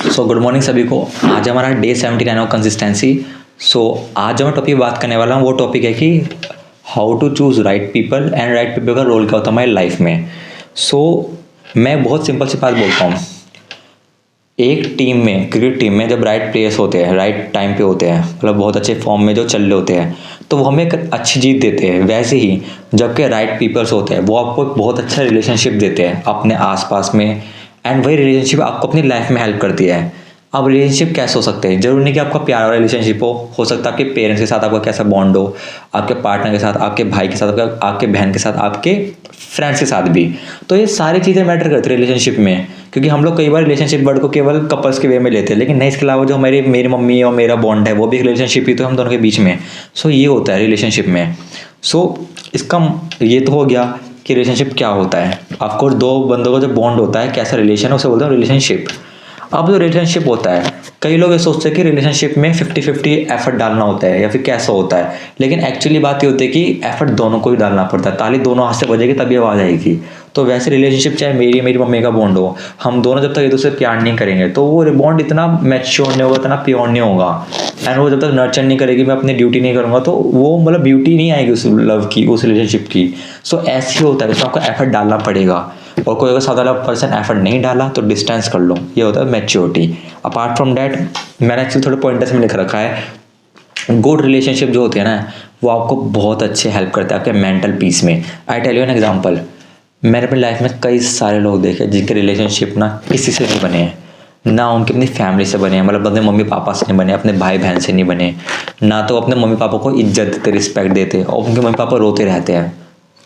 So good morning सभी को। आज हमारा डे 79 ऑफ कंसिस्टेंसी। सो आज जो मैं टॉपिक बात करने वाला हूँ वो टॉपिक है कि how to choose right people and right people का रोल क्या होता है हमारी लाइफ में। सो मैं बहुत सिंपल सी बात बोलता हूँ, एक टीम में, क्रिकेट टीम में जब राइट प्लेयर्स होते हैं, राइट टाइम पे होते हैं, मतलब बहुत अच्छे फॉर्म में जो चल रहे होते हैं, तो वो हमें एक अच्छी जीत देते हैं। वैसे ही जबकि राइट पीपल्स होते हैं वो आपको एक बहुत अच्छा रिलेशनशिप देते हैं अपने आसपास में, एंड वही रिलेशनशिप आपको अपनी लाइफ में हेल्प करती है। अब रिलेशनशिप कैसे हो सकते हैं? जरूरी नहीं कि आपका प्यार वाला रिलेशनशिप हो सकता है आपके पेरेंट्स के साथ आपका कैसा बॉन्ड हो, आपके पार्टनर के साथ, आपके भाई के साथ, आपके बहन के साथ, आपके फ्रेंड्स के साथ भी। तो ये सारी चीज़ें मैटर करती है रिलेशनशिप में, क्योंकि हम लोग कई बार रिलेशनशिप वर्ड को केवल कपल्स के वे में लेते हैं, लेकिन नहीं, इसके अलावा जो मेरी मम्मी और मेरा बॉन्ड है वो भी एक रिलेशनशिप ही तो हम दोनों के बीच में। सो ये होता है रिलेशनशिप में। सो इसका ये तो हो गया कि रिलेशनशिप क्या होता है। ऑफकोर्स दो बंदों का जो बॉन्ड होता है, कैसा रिलेशन है, उसे बोलते हैं रिलेशनशिप। अब जो रिलेशनशिप होता है, कई लोग ये सोचते हैं कि रिलेशनशिप में 50-50 एफर्ट डालना होता है या फिर कैसा होता है, लेकिन एक्चुअली बात ये होती है कि एफर्ट दोनों को ही डालना पड़ता है। ताली दोनों हाथ से बजेगी तभी आवाज़ आएगी। तो वैसे रिलेशनशिप चाहे मेरी मम्मी का बॉन्ड हो, हम दोनों जब तक एक दूसरे से प्यार नहीं करेंगे तो वो बॉन्ड इतना मैच्योर नहीं होगा, इतना प्योर नहीं होगा। एंड वो जब तक नर्चर नहीं करेगी, मैं अपनी ड्यूटी नहीं करूँगा, तो वो मतलब ब्यूटी नहीं आएगी उस लव की, उस रिलेशनशिप की। सो ऐसे ही होता है, उसमें आपको एफर्ट डालना पड़ेगा। और कोई अगर सादा पर्सन एफर्ट नहीं डाला तो डिस्टेंस कर लो, ये होता है मैच्योरिटी। अपार्ट फ्रॉम डैट, मैंने एक्चुअली थोड़े पॉइंटर्स में लिख रखा है। गुड रिलेशनशिप जो होते हैं ना, वो आपको बहुत अच्छे हेल्प करते हैं आपके मेंटल पीस में। I tell you an example, मैंने अपनी लाइफ में कई सारे लोग देखे जिनके रिलेशनशिप ना किसी से नहीं बने हैं, ना उनके अपनी फैमिली से बने हैं, मतलब अपने मम्मी पापा से नहीं बने, अपने भाई बहन से नहीं बने, ना तो अपने मम्मी पापा को इज्जत देते, रिस्पेक्ट देते, और उनके मम्मी पापा रोते रहते हैं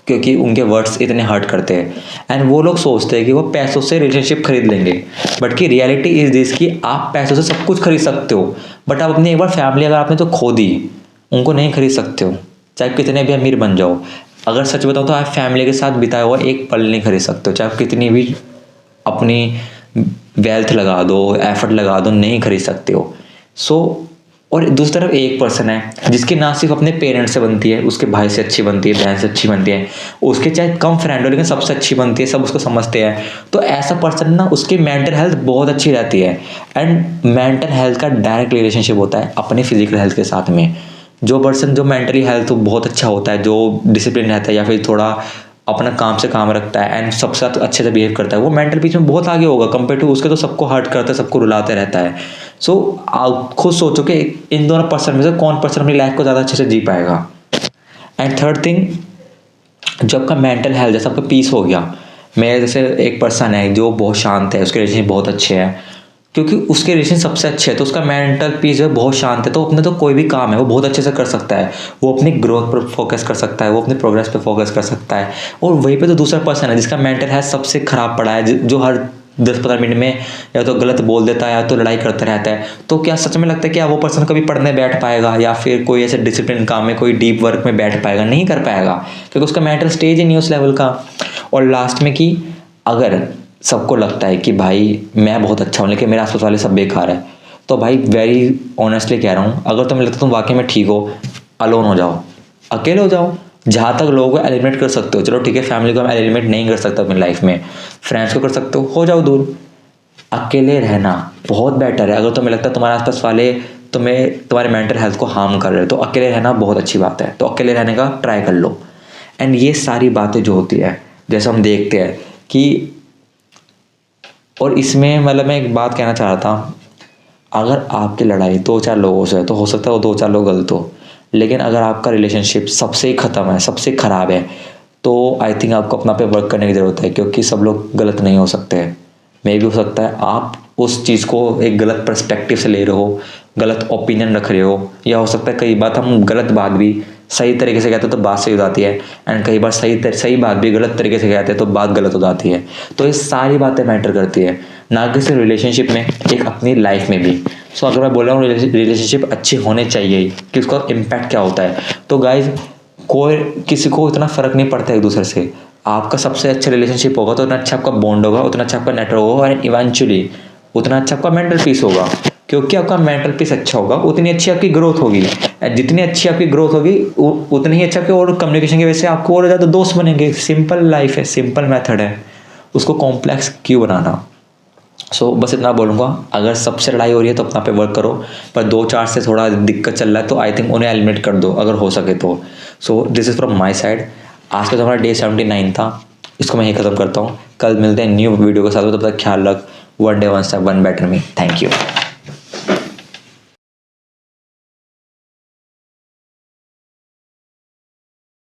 क्योंकि उनके वर्ड्स इतने हर्ट करते हैं। एंड वो लोग सोचते हैं कि वो पैसों से रिलेशनशिप खरीद लेंगे, बट की रियलिटी इज दिस कि आप पैसों से सब कुछ खरीद सकते हो, बट आप अपनी एक बार फैमिली अगर आपने तो खो दी, उनको नहीं खरीद सकते हो, चाहे कितने भी अमीर बन जाओ। अगर सच बताऊँ तो आप फैमिली के साथ बिताया हुआ एक पल नहीं खरीद सकते हो, चाहे आप कितनी भी अपनी वेल्थ लगा दो, एफर्ट लगा दो, नहीं खरीद सकते हो। सो और दूसरी तरफ एक पर्सन है जिसकी ना सिर्फ अपने पेरेंट्स से बनती है, उसके भाई से अच्छी बनती है, बहन से अच्छी बनती है, उसके चाहे कम फ्रेंड हो लेकिन सबसे अच्छी बनती है, सब उसको समझते हैं। तो ऐसा पर्सन ना, उसकी मेंटल हेल्थ बहुत अच्छी रहती है। एंड मेंटल हेल्थ का डायरेक्ट रिलेशनशिप होता है अपने फिजिकल हेल्थ के साथ में। जो पर्सन जो मेंटली हेल्थ बहुत अच्छा होता है, जो डिसिप्लिन रहता है या फिर थोड़ा अपना काम से काम रखता है एंड सबके साथ अच्छे से बिहेव करता है, वो मेंटल पीस में बहुत आगे होगा कंपेयर टू उसके तो सबको हर्ट करता है, सबको रुलाते रहता है। सो आप खुद सोचो कि इन दोनों पर्सन में से कौन पर्सन अपनी लाइफ को ज़्यादा अच्छे से जी पाएगा। एंड थर्ड थिंग, जो आपका मेंटल हेल्थ जैसे आपका पीस हो गया, मेरे जैसे एक पर्सन है जो बहुत शांत है, उसके रिलेशनशिप बहुत अच्छे हैं, क्योंकि उसके रिलेशन सबसे अच्छे है तो उसका मेंटल पीस जो है बहुत शांत है, तो अपने तो कोई भी काम है वो बहुत अच्छे से कर सकता है, वो अपनी ग्रोथ पर फोकस कर सकता है, वो अपने प्रोग्रेस पे फोकस कर सकता है। और वहीं पे तो दूसरा पर्सन है जिसका मेंटल हेल्थ सबसे खराब पड़ा है, जो हर 10-15 मिनट में या तो गलत बोल देता है या तो लड़ाई करता रहता है। तो क्या सच में लगता है कि वो पर्सन कभी पढ़ने बैठ पाएगा या फिर कोई ऐसे डिसिप्लिन काम में, कोई डीप वर्क में बैठ पाएगा? नहीं कर पाएगा, क्योंकि उसका मेंटल स्टेज ही नहीं उस लेवल का। और लास्ट में कि अगर सबको लगता है कि भाई मैं बहुत अच्छा हूँ लेकिन मेरे आसपास वाले सब बेकार है, तो भाई वेरी ऑनेस्टली कह रहा हूँ, अगर तुम्हें लगता है तुम वाकई में ठीक हो, अलोन हो जाओ, अकेले हो जाओ। जहाँ तक लोगों को एलिमिनेट कर सकते हो, चलो ठीक है, फैमिली को हम एलिमिनेट नहीं कर सकते अपनी लाइफ में, फ्रेंड्स को कर सकते हो जाओ दूर। अकेले रहना बहुत बेटर है। अगर तुम्हें लगता है तुम्हारे आसपास वाले तुम्हारे मेंटल हेल्थ को हार्म कर रहे हैं, तो अकेले रहना बहुत अच्छी बात है, तो अकेले रहने का ट्राई कर लो। एंड ये सारी बातें जो होती है, जैसे हम देखते हैं कि, और इसमें मतलब मैं एक बात कहना चाह रहा था, अगर आपकी लड़ाई 2-4 लोगों से है तो हो सकता है वो 2-4 लोग गलत हो, लेकिन अगर आपका रिलेशनशिप सबसे ही ख़त्म है, सबसे ख़राब है, तो आई थिंक आपको अपना पे वर्क करने की ज़रूरत है, क्योंकि सब लोग गलत नहीं हो सकते। मे भी हो सकता है आप उस चीज़ को एक गलत पर्सपेक्टिव से ले रहे हो, गलत ओपिनियन रख रहे हो, या हो सकता है कई बात हम गलत बात भी सही तरीके से कहते हैं तो बात सही हो जाती है, एंड कई बार सही बात भी गलत तरीके से कहते हैं तो बात गलत हो जाती है। तो ये सारी बातें मैटर करती है, ना कि सिर्फ रिलेशनशिप में, एक अपनी लाइफ में भी। सो अगर मैं बोल रहा हूँ रिलेशनशिप अच्छी होने चाहिए कि उसका इम्पैक्ट क्या होता है, तो गाइज कोई किसी को इतना फ़र्क नहीं पड़ता एक दूसरे से। आपका सबसे अच्छा रिलेशनशिप होगा तो उतना अच्छा आपका बॉन्ड होगा, उतना अच्छा आपका नेटवर्क होगा, और इवेंचुअली उतना अच्छा आपका मेंटल पीस होगा, क्योंकि आपका मेंटल पीस अच्छा होगा उतनी अच्छी आपकी ग्रोथ होगी। जितनी अच्छी आपकी ग्रोथ होगी उतनी ही अच्छा आपके और कम्युनिकेशन की वजह से आपको और ज़्यादा दोस्त बनेंगे। सिंपल लाइफ है, सिंपल मेथड है, उसको कॉम्प्लेक्स क्यों बनाना। सो बस इतना बोलूँगा, अगर सबसे लड़ाई हो रही है तो अपना पे वर्क करो, पर 2-4 से थोड़ा दिक्कत चल रहा है तो आई थिंक उन्हें एलिमिनेट कर दो अगर हो सके तो। So this is from my side. आज का जो हमारा डे 79 था, इसको मैं यहीं ख़त्म करता हूँ। कल मिलते हैं न्यू वीडियो के साथ, तब तक ख्याल रख। One day one step one better me. Thank you.